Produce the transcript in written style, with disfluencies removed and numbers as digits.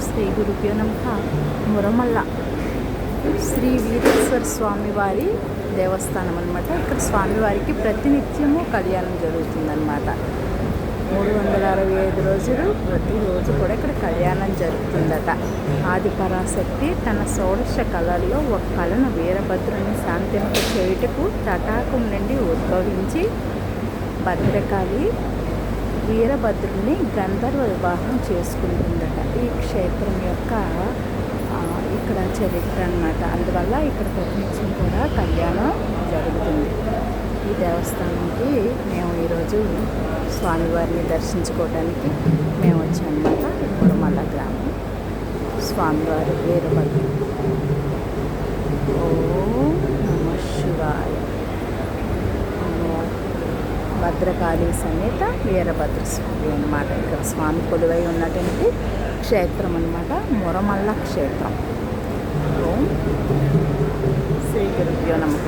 శ్రీ గురుభ్యో నమః. మురమల్ల శ్రీ వీరేశ్వర స్వామి వారి దేవస్థానం అనమాట. ఇక్కడ స్వామివారికి ప్రతినిత్యము కళ్యాణం జరుగుతుందన్నమాట. 365 రోజులు ప్రతిరోజు కూడా ఇక్కడ కళ్యాణం జరుగుతుందట. ఆది పరాశక్తి తన షోడశ కళల్లో ఒక కళను వీరభద్రుని శాంతింప చేయుటకు తటాకం నుండి ఉద్భవించి భద్రకాళి వీరభద్రుని గంధర్వ వివాహం చేసుకుంటుందట. ఈ క్షేత్రం యొక్క ఇక్కడ చరిత్ర అన్నమాట. అందువల్ల ఇక్కడ ప్రతినిత్యం కూడా కళ్యాణం జరుగుతుంది. ఈ దేవస్థానానికి మేము ఈరోజు స్వామివారిని దర్శించుకోవడానికి మేము వచ్చామన్నమాట. మురమల్ల గ్రామం. స్వామివారి వీరభద్రుడు. ఓం నమః శివాయ. భద్రకాళి సమేత వీరభద్ర స్వామి అన్నమాట. ఇక్కడ స్వామి కొలువై ఉన్నటువంటి క్షేత్రం అన్నమాట. మురమల్ల క్షేత్రం. ఓం శ్రీ గురుభ్యో నమః.